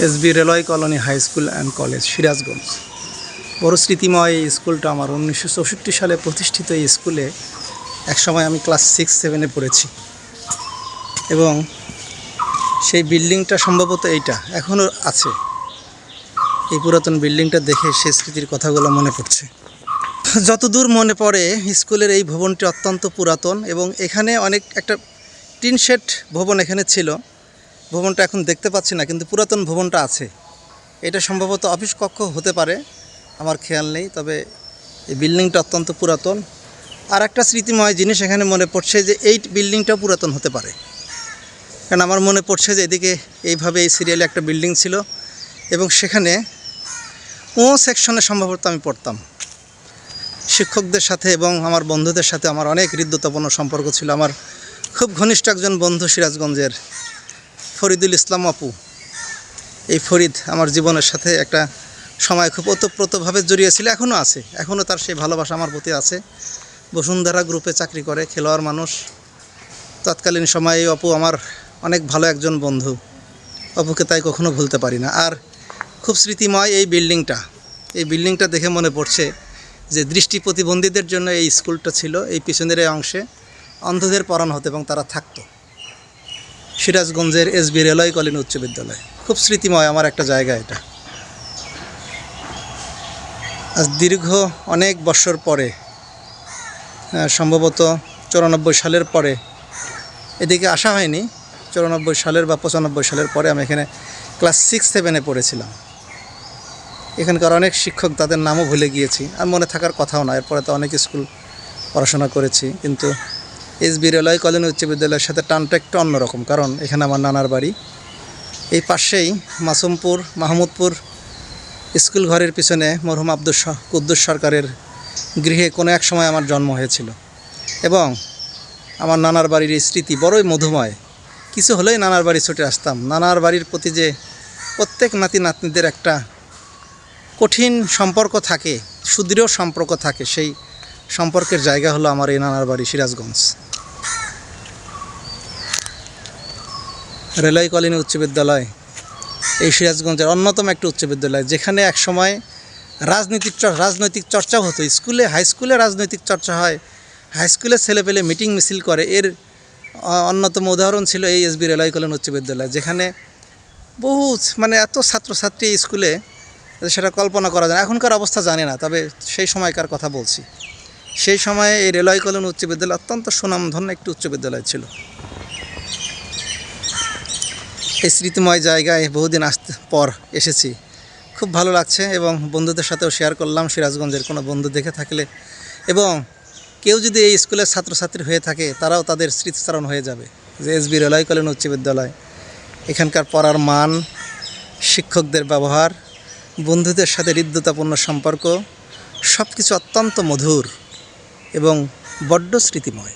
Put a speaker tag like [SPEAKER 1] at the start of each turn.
[SPEAKER 1] SB railway colony high school and college, Sirajganj. বড় স্মৃতিময় এই স্কুলটা আমার। 1964 সালে প্রতিষ্ঠিত এই স্কুলে একসময় আমি ক্লাস 6-7-এ পড়েছি এবং সেই বিল্ডিংটা সম্ভবত এইটা এখনও আছে। এই পুরাতন বিল্ডিংটা দেখে সেই স্মৃতির কথাগুলো মনে পড়ছে। যতদূর মনে পড়ে স্কুলের এই ভবনটি অত্যন্ত পুরাতন এবং এখানে অনেক একটা টিন শেড ভবন এখানে ছিল। ভবনটা এখন দেখতে পাচ্ছি না, কিন্তু পুরাতন ভবনটা আছে। এটা সম্ভবত অফিস কক্ষ হতে পারে, আমার খেয়াল নেই, তবে এই বিল্ডিংটা অত্যন্ত পুরাতন। আর একটা স্মৃতিময় জিনিস এখানে মনে পড়ছে যে এই বিল্ডিংটাও পুরাতন হতে পারে, কারণ আমার মনে পড়ছে যে এদিকে এইভাবে এই সিরিয়ালে একটা বিল্ডিং ছিল এবং সেখানে সেকশনে সম্ভবত আমি পড়তাম। শিক্ষকদের সাথে এবং আমার বন্ধুদের সাথে আমার অনেক হৃদ্যতাপূর্ণ সম্পর্ক ছিল। আমার খুব ঘনিষ্ঠ একজন বন্ধু সিরাজগঞ্জের ফরিদুল ইসলাম আপু। এই ফরিদ আমার জীবনের সাথে একটা সময় খুব ওতপ্রোতভাবে জড়িয়েছিল, এখনও আছে, এখনও তার সেই ভালোবাসা আমার প্রতি আছে। বসুন্ধরা গ্রুপে চাকরি করে, খেলোয়াড় মানুষ। তৎকালীন সময়ে আপু আমার অনেক ভালো একজন বন্ধু, অপুকে তাই কখনো ভুলতে পারি না। আর খুব স্মৃতিময় এই বিল্ডিংটা দেখে মনে পড়ছে যে দৃষ্টি প্রতিবন্ধীদের জন্য এই স্কুলটা ছিল। এই পিছনের এই অংশে অন্ধদের পড়ানো হতো এবং তারা থাকতো। সিরাজগঞ্জের এসবি রেলওয়ে কলোনি উচ্চ বিদ্যালয়, খুব স্মৃতিময় আমার একটা জায়গা এটা। আজ দীর্ঘ অনেক বছর পরে, সম্ভবত 94 সালের পরে এদিকে আসা হয়নি। 94 সালের বা 95 সালের পরে আমি এখানে ক্লাস 6-7-এ পড়েছিলাম। এখানকার অনেক শিক্ষক, তাদের নামও ভুলে গিয়েছি, আর মনে থাকার কথাও না। এরপরে তো অনেক স্কুল পড়াশোনা করেছি, কিন্তু এসবি রেলওয়ে কলোনি উচ্চ বিদ্যালয়ের সাথে টানটা একটু অন্যরকম, কারণ এখানে আমার নানার বাড়ি। এই পাশেই মাসুমপুর মাহমুদপুর স্কুল ঘরের পিছনে মরহুম কুদ্দুস সরকারের গৃহে কোনো এক সময় আমার জন্ম হয়েছিল এবং আমার নানার বাড়ির এই স্মৃতি বড়ই মধুময়। কিছু হলেই নানার বাড়ি ছুটে আসতাম। নানার বাড়ির প্রতি যে প্রত্যেক নাতি নাতনিদের একটা কঠিন সম্পর্ক থাকে, সুদৃঢ় সম্পর্ক থাকে, সেই সম্পর্কের জায়গা হলো আমার এই নানার বাড়ি সিরাজগঞ্জ। রেলওয়ে কলোনি উচ্চ বিদ্যালয় এই সিরাজগঞ্জের অন্যতম একটা উচ্চ বিদ্যালয়, যেখানে একসময় রাজনৈতিক চর্চাও হতো। স্কুলে, হাই স্কুলে রাজনৈতিক চর্চা হয়, হাই স্কুলে ছেলেপেলে মিটিং মিছিল করে। এর অন্যতম উদাহরণ ছিল এই এসবি রেলওয়ে কলোনি উচ্চ বিদ্যালয়, যেখানে বহু এত ছাত্রছাত্রী স্কুলে, সেটা কল্পনা করা যায়। এখনকার অবস্থা জানি না, তবে সেই সময়কার কথা বলছি। সেই সময়ে এই রেলওয়ে কলোনি উচ্চ বিদ্যালয় অত্যন্ত সুনামধন্য একটি উচ্চ বিদ্যালয় ছিল। এই স্মৃতিময় জায়গায় বহুদিন পর এসেছি, খুব ভালো লাগছে এবং বন্ধুদের সাথেও শেয়ার করলাম। সিরাজগঞ্জের কোনো বন্ধু দেখে থাকলে এবং কেউ যদি এই স্কুলের ছাত্রছাত্রী হয়ে থাকে, তারাও তাদের স্মৃতিচারণ হয়ে যাবে যে এসবি রেলওয়ে কলোনি উচ্চ বিদ্যালয়, এখানকার পড়ার মান, শিক্ষকদের ব্যবহার, বন্ধুদের সাথে হৃদ্যতাপূর্ণ সম্পর্ক, সব কিছু অত্যন্ত মধুর এবং বড্ড স্মৃতিময়।